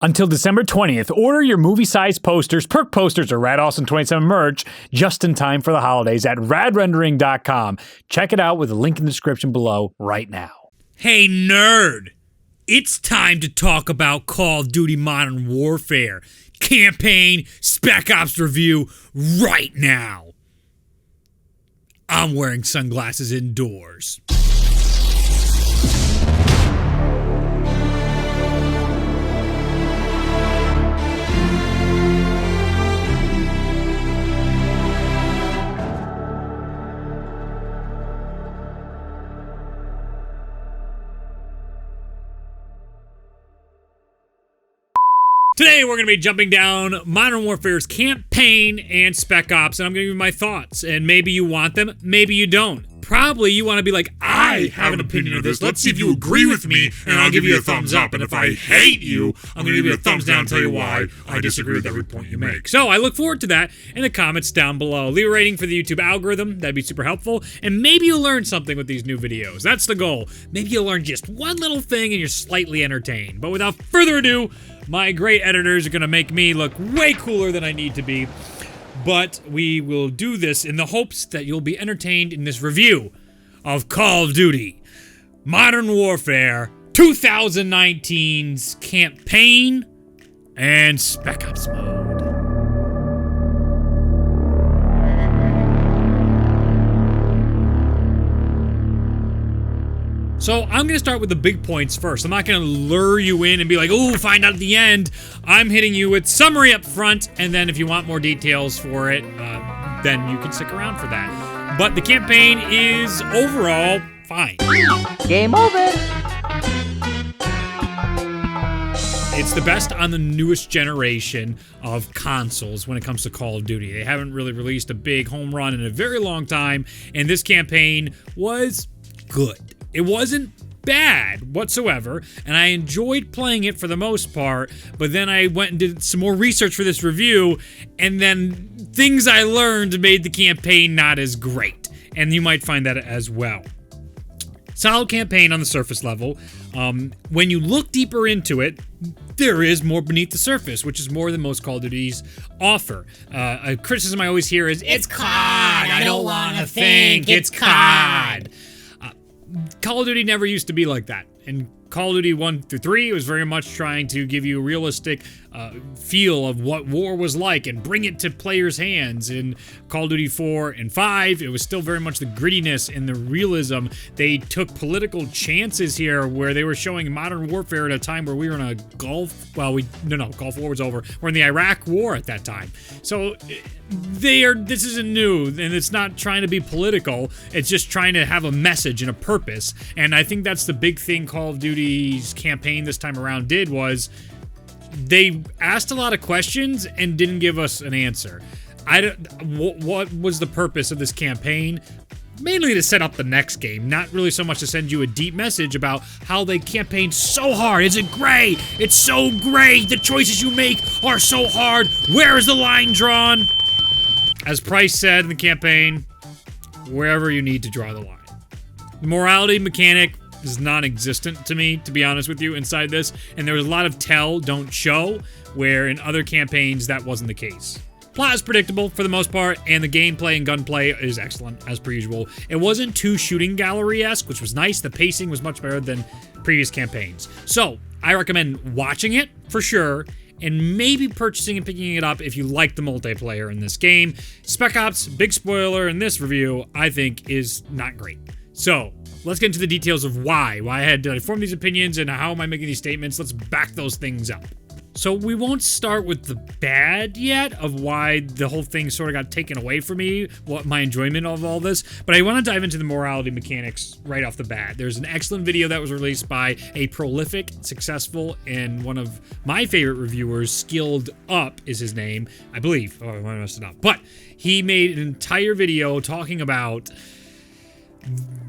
Until December 20th, order your movie-sized posters, perk posters, or Rad Awesome 27 merch just in time for the holidays at radrendering.com. Check it out with a link in the description below right now. Hey, nerd! It's time to talk about Call of Duty Modern Warfare Campaign Spec Ops review right now. I'm wearing sunglasses indoors. Today, we're going to be jumping down Modern Warfare's Campaign and Spec Ops, and I'm going to give you my thoughts. And maybe you want them, maybe you don't. Probably you want to be like, I have an opinion of this. Let's see if you agree with me, and I'll give you a thumbs up. And if I hate you, I'm going to give you a thumbs down and tell you why I disagree with every point you make. So I look forward to that in the comments down below. Leave a rating for the YouTube algorithm. That'd be super helpful. And maybe you'll learn something with these new videos. That's the goal. Maybe you'll learn just one little thing and you're slightly entertained. But without further ado, my great editors are going to make me look way cooler than I need to be. But we will do this in the hopes that you'll be entertained in this review of Call of Duty Modern Warfare 2019's Campaign and Spec Ops mode. So I'm going to start with the big points first. I'm not going to lure you in and be like, oh, find out at the end. I'm hitting you with summary up front, and then if you want more details for it, then you can stick around for that. But the campaign is overall fine. Game over. It's the best on the newest generation of consoles when it comes to Call of Duty. They haven't really released a big home run in a very long time, and this campaign was good. It wasn't bad whatsoever, and I enjoyed playing it for the most part, but then I went and did some more research for this review, and then things I learned made the campaign not as great, and you might find that as well. Solid campaign on the surface level. When you look deeper into it, there is more beneath the surface, which is more than most Call of Duties offer. A criticism I always hear is, it's COD, I don't want to think, it's COD. Call of Duty never used to be like that. In Call of Duty 1 through 3, it was very much trying to give you a realistic feel of what war was like and bring it to players' hands. In Call of Duty 4 and 5, it was still very much the grittiness and the realism. They took political chances here where they were showing modern warfare at a time where we were in a Gulf War was over. We're in the Iraq War at that time. So this isn't new, and it's not trying to be political. It's just trying to have a message and a purpose. And I think that's the big thing Call of Duty's campaign this time around did, was they asked a lot of questions and didn't give us an answer. What was the purpose of this campaign? Mainly to set up the next game, not really so much to send you a deep message about how they campaigned so hard. Is it great? It's so great. The choices you make are so hard. Where is the line drawn? As Price said in the campaign, wherever you need to draw the line. The morality mechanic is non-existent to me, to be honest with you, inside this, and there was a lot of tell, don't show, where in other campaigns that wasn't the case. Plot is predictable for the most part, and the gameplay and gunplay is excellent, as per usual. It wasn't too shooting gallery-esque, which was nice. The pacing was much better than previous campaigns. So, I recommend watching it, for sure, and maybe purchasing and picking it up if you like the multiplayer in this game. Spec Ops, big spoiler in this review, I think is not great. So, let's get into the details of why I had to form these opinions and how am I making these statements. Let's back those things up. So we won't start with the bad yet of why the whole thing sort of got taken away from me, what my enjoyment of all this, but I want to dive into the morality mechanics right off the bat. There's an excellent video that was released by a prolific, successful, and one of my favorite reviewers, Skilled Up is his name, I believe. Oh, I messed it up. But he made an entire video talking about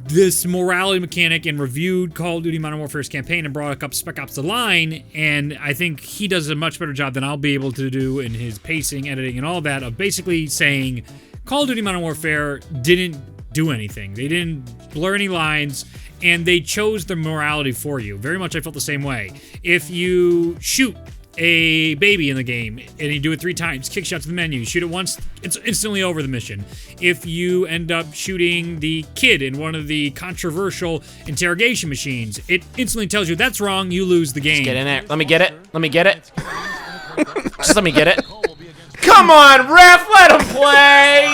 this morality mechanic and reviewed Call of Duty Modern Warfare's campaign and brought up Spec Ops: The Line, and I think he does a much better job than I'll be able to do in his pacing, editing, and all that, of basically saying Call of Duty Modern Warfare didn't do anything. They didn't blur any lines, and they chose the morality for you. Very much I felt the same way. If you shoot a baby in the game and you do it 3 times, kicks you out to the menu. You shoot it once, it's instantly over the mission. If you end up shooting the kid in one of the controversial interrogation machines, it instantly tells you that's wrong, you lose the game. Just get in there. Let me get it. Let me get it. Just let me get it. Come on, ref, let him play.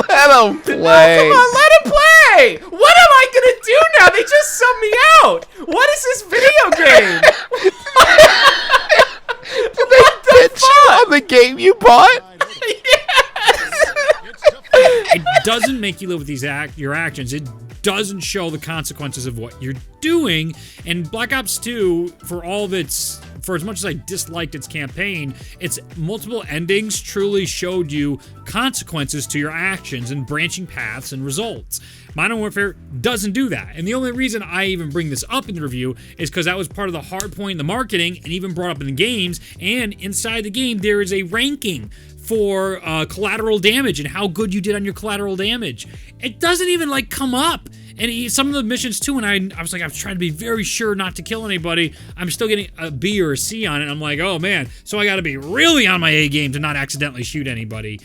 Let him play. No, come on, let him play. What am I gonna do now? They just subbed me out. What is this video game? Did they bitch you on the game you bought? It doesn't make you live with your actions. It doesn't show the consequences of what you're doing. And Black Ops 2, for as much as I disliked its campaign, its multiple endings truly showed you consequences to your actions and branching paths and results. Modern Warfare doesn't do that. And the only reason I even bring this up in the review is because that was part of the hard point in the marketing and even brought up in the games. And inside the game, there is a ranking for collateral damage and how good you did on your collateral damage. It doesn't even come up. And some of the missions too, and I was trying to be very sure not to kill anybody. I'm still getting a B or a C on it. I'm like, oh man, so I gotta be really on my A game to not accidentally shoot anybody.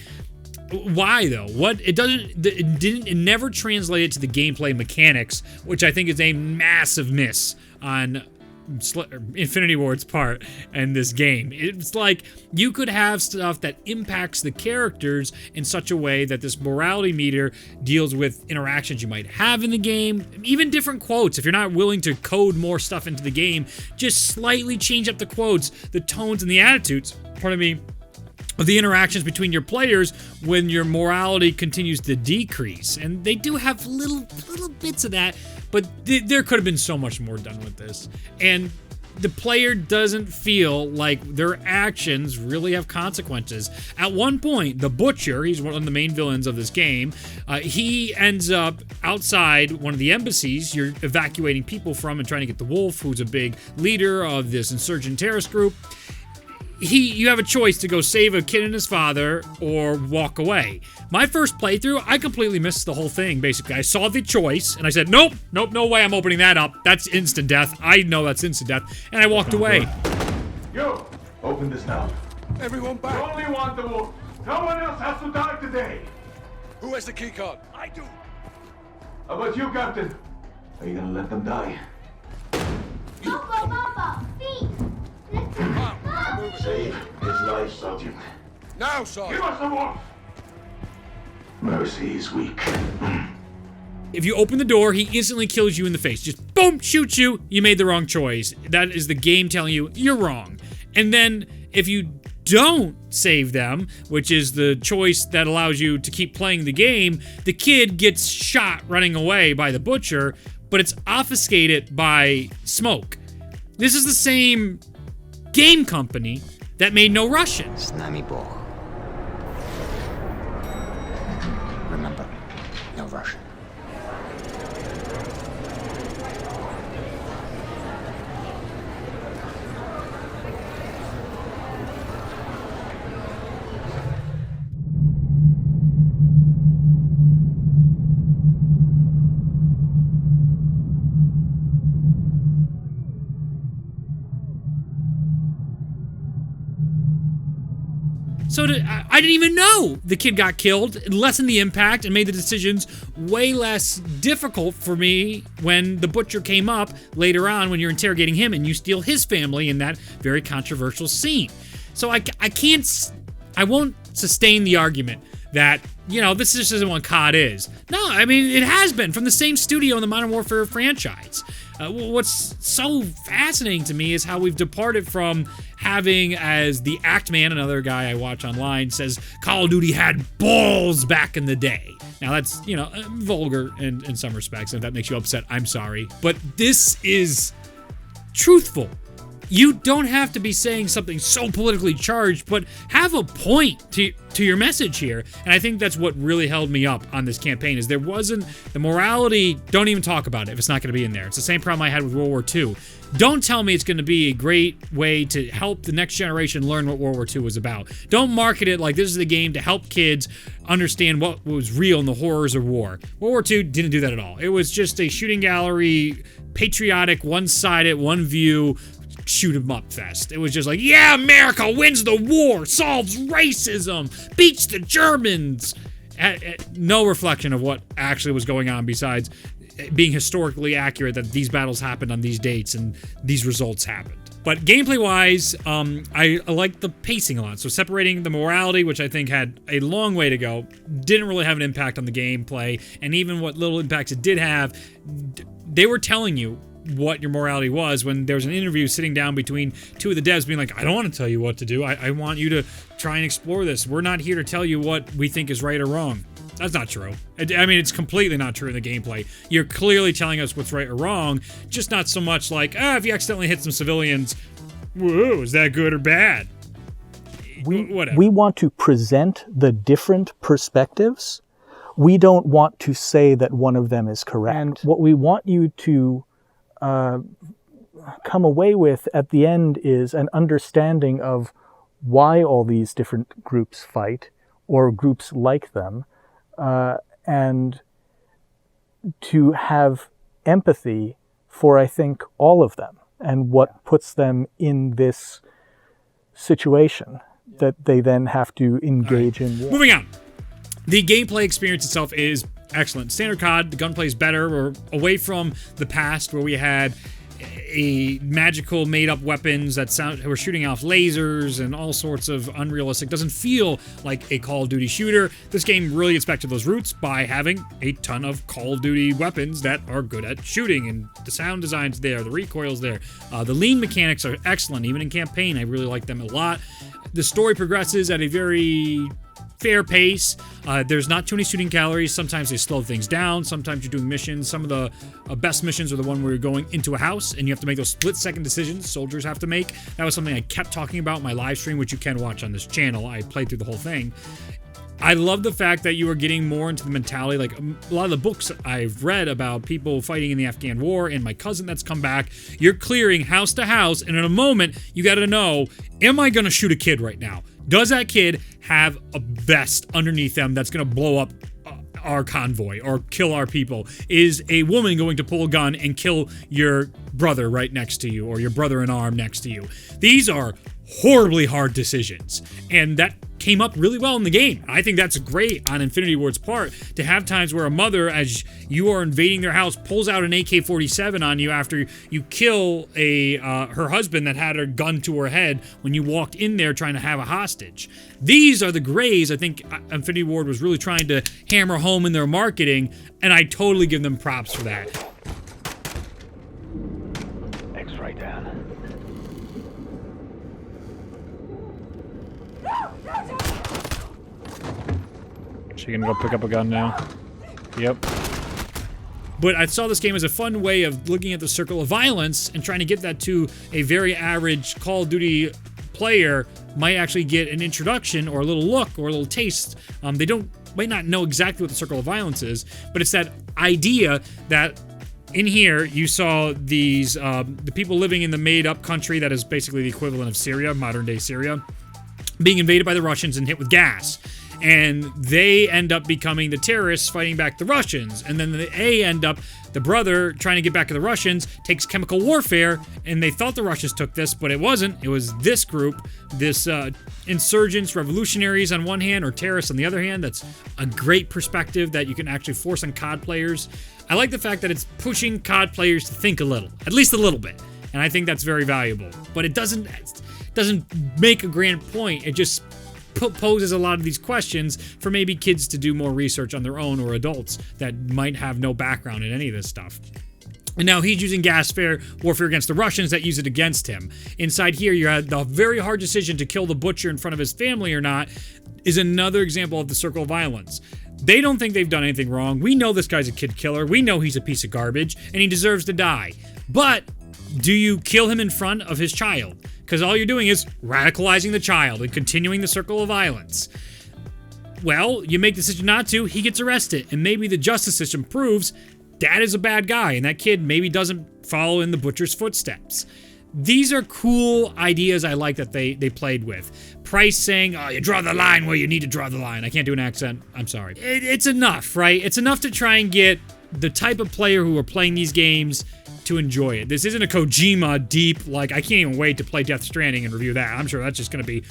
Why though? It never translated to the gameplay mechanics, which I think is a massive miss on Infinity Ward's part in this game. It's like you could have stuff that impacts the characters in such a way that this morality meter deals with interactions you might have in the game, even different quotes. If you're not willing to code more stuff into the game, just slightly change up the quotes, the tones, and the attitudes, of the interactions between your players when your morality continues to decrease. And they do have little bits of that, but there could have been so much more done with this. And the player doesn't feel like their actions really have consequences. At one point, the Butcher, he's one of the main villains of this game, he ends up outside one of the embassies you're evacuating people from and trying to get the Wolf, who's a big leader of this insurgent terrorist group. You have a choice to go save a kid and his father or walk away. My first playthrough, I completely missed the whole thing, basically. I saw the choice, and I said, nope, no way I'm opening that up. That's instant death. I know that's instant death. And I walked away. You, open this now. Everyone back. You only want the wolf. No one else has to die today. Who has the key card? I do. How about you, Captain? Are you gonna let them die? Papa, feet. Save his life, Sergeant. Now, Sergeant. Give us the wolf. Mercy is weak. If you open the door, he instantly kills you in the face. Just boom, shoots you. You made the wrong choice. That is the game telling you you're wrong. And then if you don't save them, which is the choice that allows you to keep playing the game, the kid gets shot running away by the Butcher, but it's obfuscated by smoke. This is the same game company that made No Russian. Snami ball. Remember, no Russian. So I didn't even know the kid got killed. It lessened the impact and made the decisions way less difficult for me when the Butcher came up later on when you're interrogating him and you steal his family in that very controversial scene. So I won't sustain the argument that, this just isn't what COD is. No, I mean, it has been from the same studio in the Modern Warfare franchise. What's so fascinating to me is how we've departed from having, as the Act Man, another guy I watch online, says Call of Duty had balls back in the day. Now that's, vulgar in some respects, and if that makes you upset, I'm sorry. But this is truthful. You don't have to be saying something so politically charged, but have a point to your message here. And I think that's what really held me up on this campaign, is there wasn't the morality. Don't even talk about it if it's not going to be in there. It's the same problem I had with World War II. Don't tell me it's going to be a great way to help the next generation learn what World War II was about. Don't market it like this is the game to help kids understand what was real in the horrors of war. World War II didn't do that at all. It was just a shooting gallery, patriotic, one-sided, one view, shoot 'em up fest. It was just like, yeah, America wins the war, solves racism, beats the Germans. No reflection of what actually was going on besides being historically accurate that these battles happened on these dates and these results happened. But gameplay-wise, I like the pacing a lot. So separating the morality, which I think had a long way to go, didn't really have an impact on the gameplay. And even what little impacts it did have, they were telling you what your morality was when there was an interview sitting down between two of the devs being like, I don't want to tell you what to do. I want you to try and explore this. We're not here to tell you what we think is right or wrong. That's not true. I mean, it's completely not true in the gameplay. You're clearly telling us what's right or wrong, just not so much like, if you accidentally hit some civilians, whoa, is that good or bad? Whatever. We want to present the different perspectives. We don't want to say that one of them is correct. And what we want you to come away with at the end is an understanding of why all these different groups fight, or groups like them, and to have empathy for, I think, all of them and what puts them in this situation that they then have to engage in war. Moving on. The gameplay experience itself is excellent. Standard COD, the gunplay is better. We're away from the past where we had a magical made-up weapons that were shooting off lasers and all sorts of unrealistic. Doesn't feel like a Call of Duty shooter. This game really gets back to those roots by having a ton of Call of Duty weapons that are good at shooting, and the sound design's there, the recoil's there. The lean mechanics are excellent. Even in Campaign, I really like them a lot. The story progresses at a very fair pace. There's not too many shooting calories. Sometimes they slow things down. Sometimes you're doing missions. Some of the best missions are the one where you're going into a house and you have to make those split-second decisions soldiers have to make. That was something I kept talking about in my live stream, which you can watch on this channel. I played through the whole thing. I love the fact that you are getting more into the mentality. Like a lot of the books I've read about people fighting in the Afghan war and my cousin that's come back, you're clearing house to house, and in a moment, you got to know, am I going to shoot a kid right now? Does that kid have a vest underneath them that's going to blow up our convoy or kill our people? Is a woman going to pull a gun and kill your brother right next to you or your brother-in-arm next to you? These are horribly hard decisions, and that came up really well in the game. I think that's great on Infinity Ward's part, to have times where a mother, as you are invading their house, pulls out an AK-47 on you after you kill her husband that had a gun to her head when you walked in there trying to have a hostage. These are the grays I think Infinity Ward was really trying to hammer home in their marketing, and I totally give them props for that. X-ray down. She gonna go pick up a gun now? Yep. But I saw this game as a fun way of looking at the circle of violence and trying to get that to a very average Call of Duty player might actually get an introduction or a little look or a little taste. They might not know exactly what the circle of violence is, but it's that idea that in here you saw these the people living in the made-up country that is basically the equivalent of Syria, modern-day Syria, being invaded by the Russians and hit with gas. And they end up becoming the terrorists fighting back the Russians. And then the brother trying to get back at the Russians takes chemical warfare, and they thought the Russians took this, but it wasn't. It was this group, this insurgents, revolutionaries on one hand, or terrorists on the other hand. That's a great perspective that you can actually force on COD players. I like the fact that it's pushing COD players to think a little, at least a little bit. And I think that's very valuable. But it doesn't make a grand point. It just poses a lot of these questions for maybe kids to do more research on their own, or adults that might have no background in any of this stuff. And now he's using gas warfare against the Russians that use it against him. Inside here, you had the very hard decision to kill the butcher in front of his family or not, is another example of the circle of violence. They don't think they've done anything wrong. We know this guy's a kid killer. We know he's a piece of garbage, and he deserves to die. But do you kill him in front of his child? Because all you're doing is radicalizing the child and continuing the circle of violence. Well, you make the decision not to, he gets arrested, and maybe the justice system proves dad is a bad guy, and that kid maybe doesn't follow in the butcher's footsteps. These are cool ideas I like that they played with. Price saying, oh, you draw the line where you need to draw the line. I can't do an accent, I'm sorry. It's enough, right? It's enough to try and get the type of player who are playing these games to enjoy it. This isn't a Kojima deep, like, I can't even wait to play Death Stranding and review that. I'm sure that's just going to be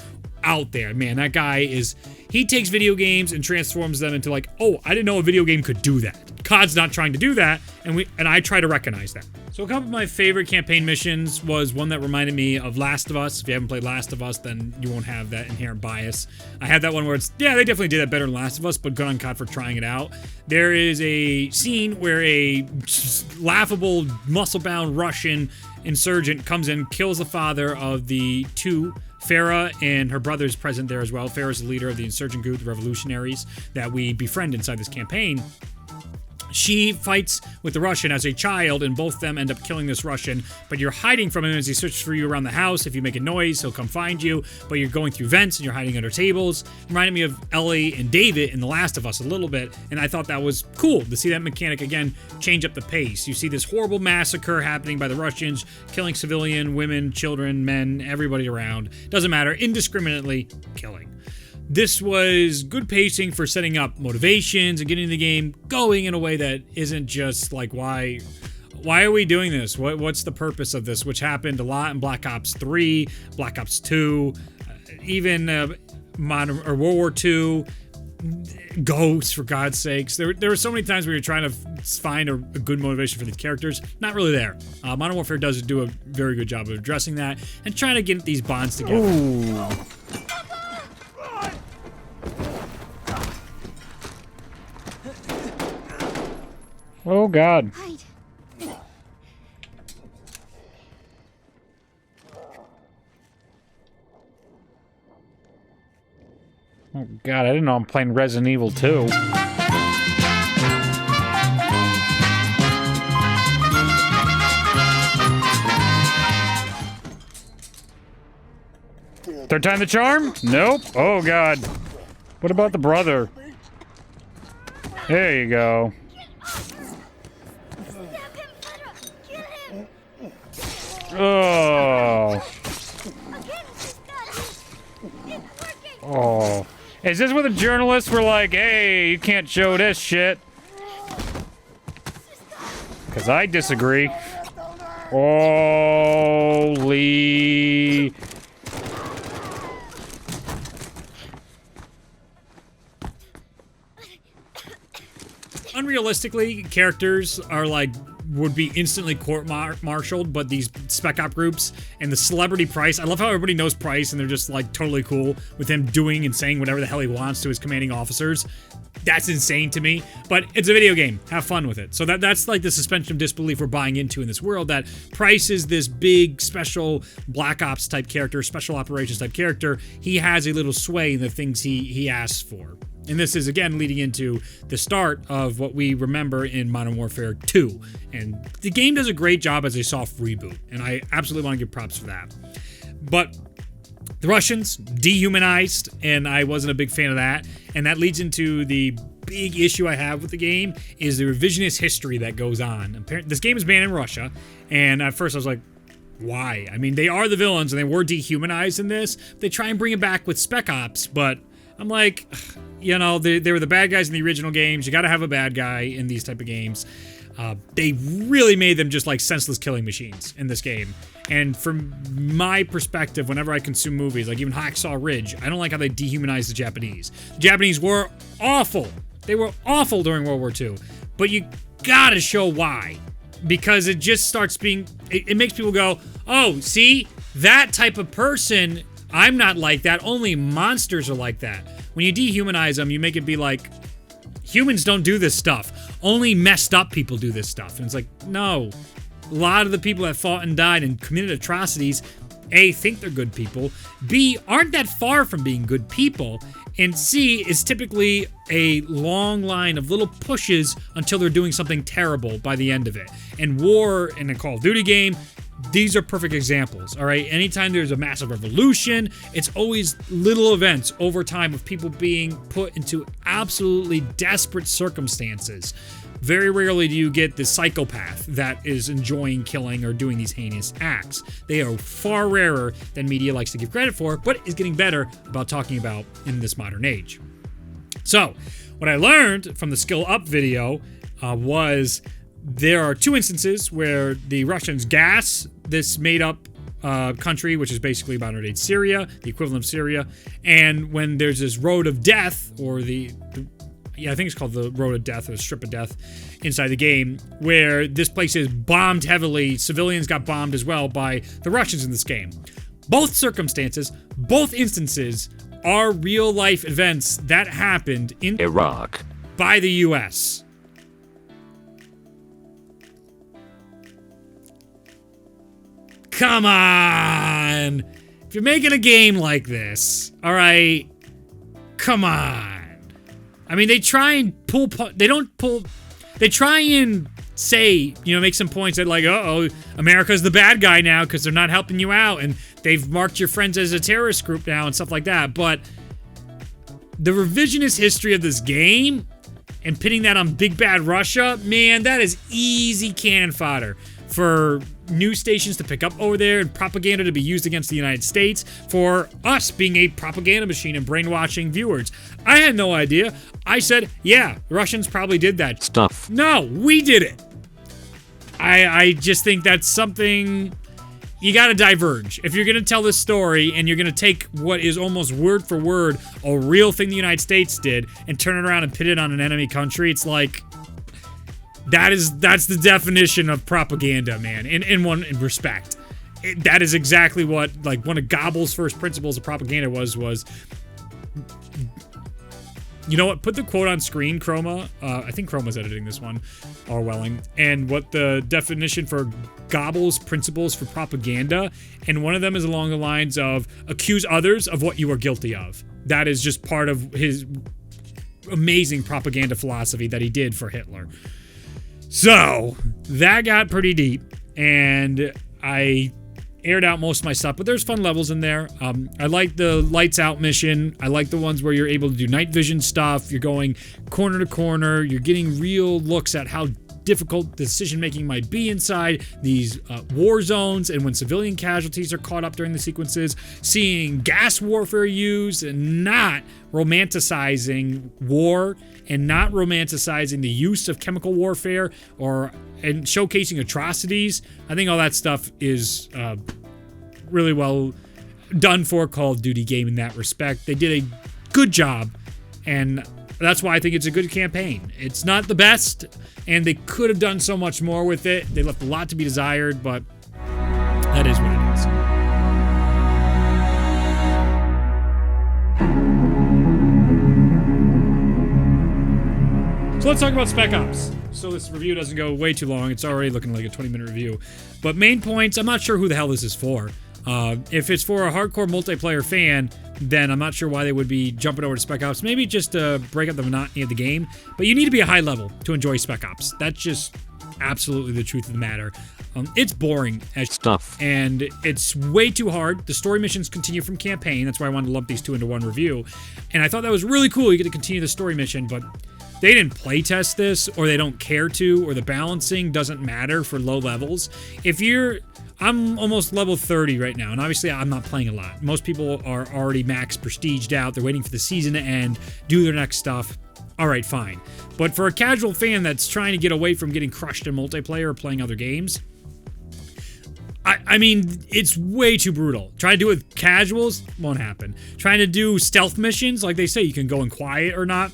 out there. Man, that guy is, he takes video games and transforms them into like, oh, I didn't know a video game could do that. COD's not trying to do that, and I try to recognize that. So a couple of my favorite campaign missions was one that reminded me of Last of Us. If you haven't played Last of Us, then you won't have that inherent bias. I had that one where it's, yeah, they definitely did that better than Last of Us, but good on COD for trying it out. There is a scene where a laughable, muscle-bound Russian insurgent comes in, kills the father of the two. Farah and her brother is present there as well. Farah is the leader of the insurgent group, the revolutionaries, that we befriend inside this campaign. She fights with the Russian as a child, and both of them end up killing this Russian, but you're hiding from him as he searches for you around the house. If you make a noise, he'll come find you, but you're going through vents and you're hiding under tables. Reminded me of Ellie and David in The Last of Us a little bit, and I thought that was cool to see that mechanic again change up the pace. You see this horrible massacre happening by the Russians, killing civilian, women, children, men, everybody around. Doesn't matter, indiscriminately killing. This was good pacing for setting up motivations and getting the game going in a way that isn't just like, why are we doing this? What's the purpose of this? Which happened a lot in Black Ops 3, Black Ops 2, even World War 2, Ghosts, for God's sakes. There were so many times where you're trying to find a good motivation for these characters. Not really there. Modern Warfare does do a very good job of addressing that and trying to get these bonds together. Ooh. Oh, God. Oh, God, I didn't know I'm playing Resident Evil 2. Third time the charm? Nope. Oh, God. What about the brother? There you go. Oh. Oh. Is this where the journalists were like, hey, you can't show this shit? Because I disagree. Holy. Unrealistically, characters are like, would be instantly court-martialed, but these spec op groups and the celebrity Price, I love how everybody knows Price and they're just like totally cool with him doing and saying whatever the hell he wants to his commanding officers. That's insane to me, but it's a video game. Have fun with it. So that's like the suspension of disbelief we're buying into in this world, that Price is this big special Black Ops type character, special operations type character. He has a little sway in the things he asks for. And this is, again, leading into the start of what we remember in Modern Warfare 2. And the game does a great job as a soft reboot, and I absolutely want to give props for that. But the Russians, dehumanized, and I wasn't a big fan of that. And that leads into the big issue I have with the game, is the revisionist history that goes on. This game is banned in Russia, and at first I was like, why? I mean, they are the villains, and they were dehumanized in this. They try and bring it back with Spec Ops, but I'm like, you know, they were the bad guys in the original games. You got to have a bad guy in these type of games. They really made them just like senseless killing machines in this game. And from my perspective, whenever I consume movies, like even Hacksaw Ridge, I don't like how they dehumanize the Japanese. The Japanese were awful. They were awful during World War II. But you gotta show why. Because it just starts being, it makes people go, oh, see, that type of person, I'm not like that. Only monsters are like that. When you dehumanize them, you make it be like, humans don't do this stuff. Only messed up people do this stuff. And it's like, no. A lot of the people that fought and died and committed atrocities, A, think they're good people, B, aren't that far from being good people, and C, is typically a long line of little pushes until they're doing something terrible by the end of it. And war in a Call of Duty game, these are perfect examples, all right? Anytime there's a massive revolution, it's always little events over time of people being put into absolutely desperate circumstances. Very rarely do you get the psychopath that is enjoying killing or doing these heinous acts. They are far rarer than media likes to give credit for, but is getting better about talking about in this modern age. So, what I learned from the Skill Up video was there are two instances where the Russians gas this made-up country, which is basically modern-day Syria, the equivalent of Syria, and when there's this road of death, or I think it's called the Road of Death or the Strip of Death inside the game, where this place is bombed heavily. Civilians got bombed as well by the Russians in this game. Both circumstances, both instances are real-life events that happened in Iraq by the U.S. Come on! If you're making a game like this, all right, come on. I mean, they try and they try and say, make some points that like, America's the bad guy now because they're not helping you out, and they've marked your friends as a terrorist group now and stuff like that. But the revisionist history of this game and pitting that on Big Bad Russia, man, that is easy cannon fodder for news stations to pick up over there and propaganda to be used against the United States, for us being a propaganda machine and brainwashing viewers. I had no idea. I said, yeah, the Russians probably did that stuff. No, we did it. I just think that's something you gotta diverge. If you're gonna tell this story and you're gonna take what is almost word for word a real thing the United States did and turn it around and pit it on an enemy country, it's like, that's the definition of propaganda, man, in one respect. That is exactly what, like, one of Goebbels' first principles of propaganda was, you know what, put the quote on screen, Chroma. I think Chroma's editing this one, Orwelling, and what the definition for Goebbels' principles for propaganda, and one of them is along the lines of accuse others of what you are guilty of. That is just part of his amazing propaganda philosophy that he did for Hitler. So, that got pretty deep, and I aired out most of my stuff, but there's fun levels in there. I like the lights out mission. I like the ones where you're able to do night vision stuff. You're going corner to corner. You're getting real looks at how difficult decision-making might be inside these war zones, and when civilian casualties are caught up during the sequences, seeing gas warfare used and not romanticizing war and not romanticizing the use of chemical warfare and showcasing atrocities. I think all that stuff is really well done for a Call of Duty game in that respect. They did a good job, and that's why I think it's a good campaign. It's not the best, and they could have done so much more with it. They left a lot to be desired, but that is what it is. So let's talk about Spec Ops. So this review doesn't go way too long. It's already looking like a 20-minute review. But main points, I'm not sure who the hell this is for. If it's for a hardcore multiplayer fan, then I'm not sure why they would be jumping over to Spec Ops. Maybe just to break up the monotony of the game. But you need to be a high level to enjoy Spec Ops. That's just absolutely the truth of the matter. It's boring as stuff, and it's way too hard. The story missions continue from campaign. That's why I wanted to lump these two into one review. And I thought that was really cool. You get to continue the story mission, but they didn't playtest this, or they don't care to, or the balancing doesn't matter for low levels. I'm almost level 30 right now, and obviously I'm not playing a lot. Most people are already max prestiged out. They're waiting for the season to end, do their next stuff. All right, fine. But for a casual fan that's trying to get away from getting crushed in multiplayer or playing other games, I mean, it's way too brutal. Trying to do it with casuals, won't happen. Trying to do stealth missions, like they say, you can go in quiet or not.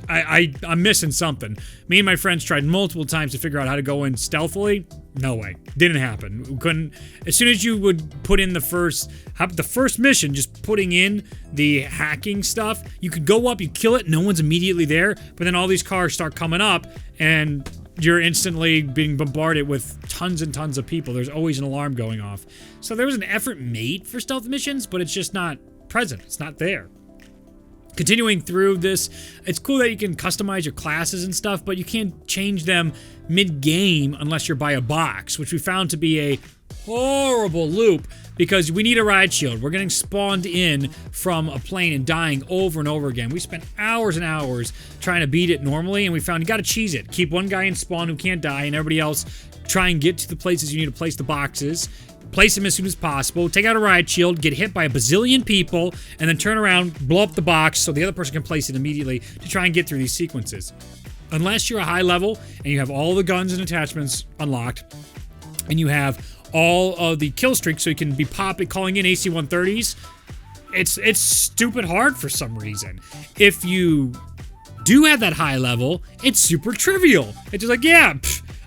I'm missing something. Me and my friends tried multiple times to figure out how to go in stealthily. No way. Didn't happen. We couldn't. As soon as you would put in the first mission, just putting in the hacking stuff, you could go up, you kill it, no one's immediately there, but then all these cars start coming up, and you're instantly being bombarded with tons and tons of people. There's always an alarm going off. So there was an effort made for stealth missions, but it's just not present. It's not there. Continuing through this, it's cool that you can customize your classes and stuff, but you can't change them mid-game unless you're by a box, which we found to be a horrible loop because we need a ride shield. We're getting spawned in from a plane and dying over and over again. We spent hours and hours trying to beat it normally, and we found you gotta cheese it. Keep one guy in spawn who can't die, and everybody else try and get to the places you need to place the boxes. Place them as soon as possible, take out a ride shield, get hit by a bazillion people, and then turn around, blow up the box so the other person can place it immediately to try and get through these sequences. unless you're a high level and you have all the guns and attachments unlocked, and you have all of the kill streaks so you can be calling in AC-130s, it's stupid hard for some reason. If you do have that high level, it's super trivial. It's just like, yeah,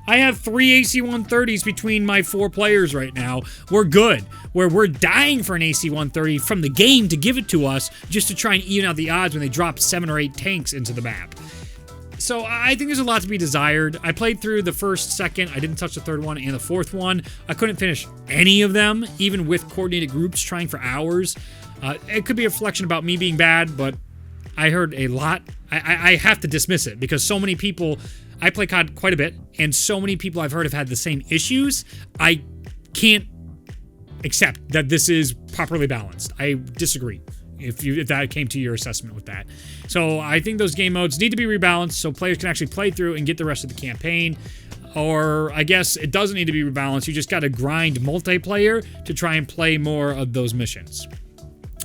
I have 3 AC-130s between my 4 players right now. We're good. Where we're dying for an AC-130 from the game to give it to us just to try and even out the odds when they drop 7 or 8 tanks into the map. So I think there's a lot to be desired. I played through the first, second, I didn't touch the third one, and the fourth one. I couldn't finish any of them, even with coordinated groups trying for hours. It could be a reflection about me being bad, but I heard a lot. I have to dismiss it because so many people, I play COD quite a bit, and so many people I've heard have had the same issues. I can't accept that this is properly balanced. I disagree if that came to your assessment with that. So I think those game modes need to be rebalanced so players can actually play through and get the rest of the campaign. Or I guess it doesn't need to be rebalanced. You just got to grind multiplayer to try and play more of those missions.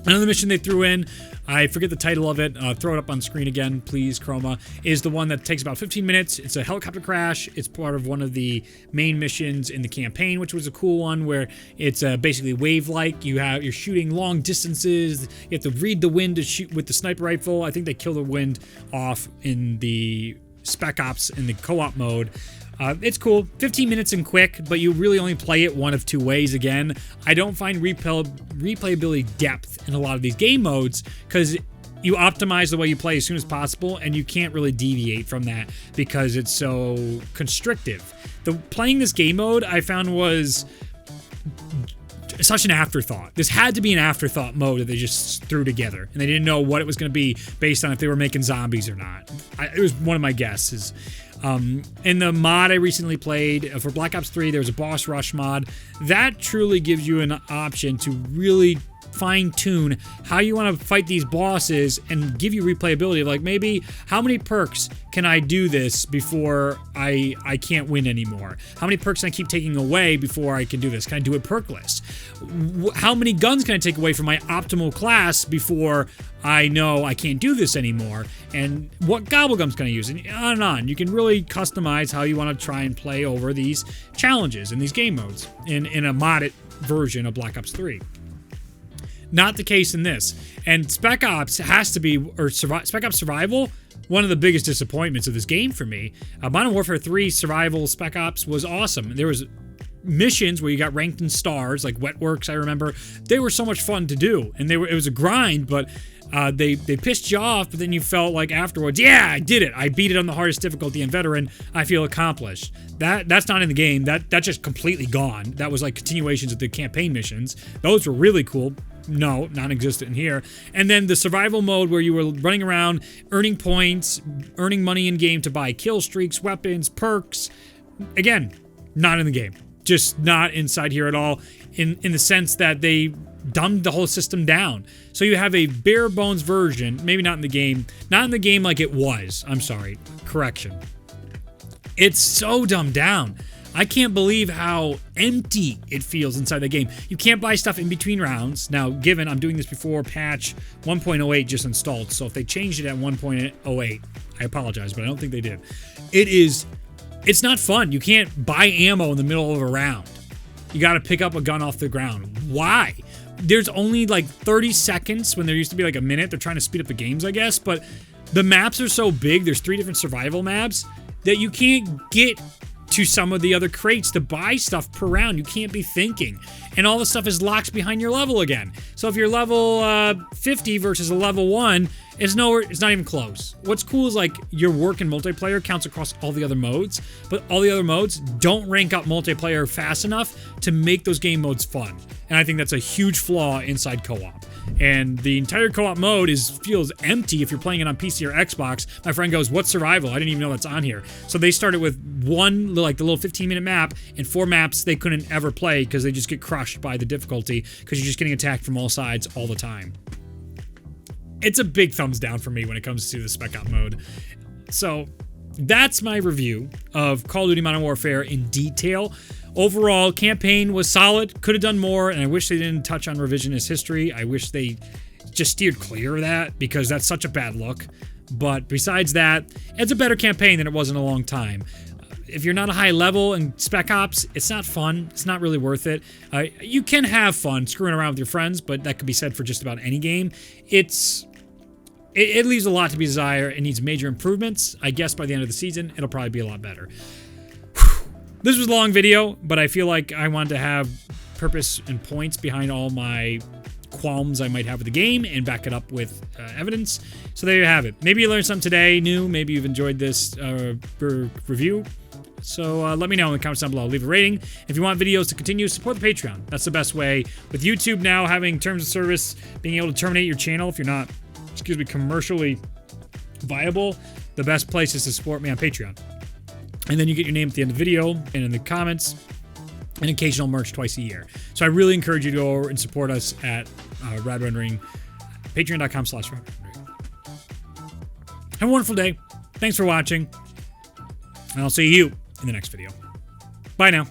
Another mission they threw in, I forget the title of it, throw it up on screen again, please, Chroma, is the one that takes about 15 minutes. It's a helicopter crash. It's part of one of the main missions in the campaign, which was a cool one where it's basically wave-like. You're shooting long distances. You have to read the wind to shoot with the sniper rifle. I think they kill the wind off in the Spec Ops in the co-op mode. It's cool, 15 minutes and quick, but you really only play it one of 2 ways. Again, I don't find replayability depth in a lot of these game modes because you optimize the way you play as soon as possible, and you can't really deviate from that because it's so constrictive. Playing this game mode, I found, was such an afterthought. This had to be an afterthought mode that they just threw together, and they didn't know what it was going to be based on if they were making zombies or not. It was one of my guesses. In the mod I recently played for Black Ops 3, there was a boss rush mod. That truly gives you an option to really fine-tune how you want to fight these bosses and give you replayability of like, maybe how many perks can I do this before I can't win anymore? How many perks can I keep taking away before I can do this? Can I do it perkless? How many guns can I take away from my optimal class before I know I can't do this anymore? And what gobblegums can I use? And on and on. You can really customize how you want to try and play over these challenges and these game modes in a modded version of Black Ops 3. Not the case in this. And Spec Ops has to be, or Spec Ops Survival, one of the biggest disappointments of this game for me. Modern Warfare 3 Survival Spec Ops was awesome. There was missions where you got ranked in stars, like Wetworks, I remember. They were so much fun to do. And it was a grind, but they pissed you off, but then you felt like afterwards, yeah, I did it. I beat it on the hardest difficulty and veteran. I feel accomplished. That's not in the game. That's just completely gone. That was like continuations of the campaign missions. Those were really cool. No, non-existent in here. And then the survival mode where you were running around, earning points, earning money in game to buy kill streaks, weapons, perks. Again, not in the game. Just not inside here at all, in the sense that they dumbed the whole system down. So you have a bare bones version, maybe not in the game like it was. I'm sorry, correction. It's so dumbed down. I can't believe how empty it feels inside the game. You can't buy stuff in between rounds. Now, given I'm doing this before patch 1.08 just installed, so if they changed it at 1.08, I apologize, but I don't think they did. It's not fun. You can't buy ammo in the middle of a round. You got to pick up a gun off the ground. Why? There's only like 30 seconds when there used to be like a minute. They're trying to speed up the games, I guess, but the maps are so big. There's 3 different survival maps that you can't get to some of the other crates to buy stuff per round. You can't be thinking. And all the stuff is locked behind your level again. So if you're level 50 versus a level 1, it's not even close. What's cool is like your work in multiplayer counts across all the other modes, but all the other modes don't rank up multiplayer fast enough to make those game modes fun. And I think that's a huge flaw inside co-op. And the entire co-op mode feels empty if you're playing it on PC or Xbox. My friend goes, "What's survival? I didn't even know that's on here." So they started with one, like the little 15-minute map, and 4 maps they couldn't ever play because they just get crushed by the difficulty because you're just getting attacked from all sides all the time. It's a big thumbs down for me when it comes to the Spec Op mode. So that's my review of Call of Duty Modern Warfare in detail. Overall, campaign was solid, could have done more, and I wish they didn't touch on revisionist history. I wish they just steered clear of that because that's such a bad look. But besides that, it's a better campaign than it was in a long time. If you're not a high level in Spec Ops, it's not fun. It's not really worth it. You can have fun screwing around with your friends, but that could be said for just about any game. It leaves a lot to be desired. It needs major improvements. I guess by the end of the season, it'll probably be a lot better. This was a long video, but I feel like I wanted to have purpose and points behind all my qualms I might have with the game and back it up with evidence. So there you have it. Maybe you learned something today new. Maybe you've enjoyed this review. So let me know in the comments down below. Leave a rating. If you want videos to continue, support the Patreon. That's the best way. With YouTube now having terms of service, being able to terminate your channel if you're not, commercially viable, the best place is to support me on Patreon. And then you get your name at the end of the video and in the comments, and occasional merch twice a year. So I really encourage you to go over and support us at Rad Rendering, patreon.com/radrendering. Have a wonderful day. Thanks for watching. And I'll see you in the next video. Bye now.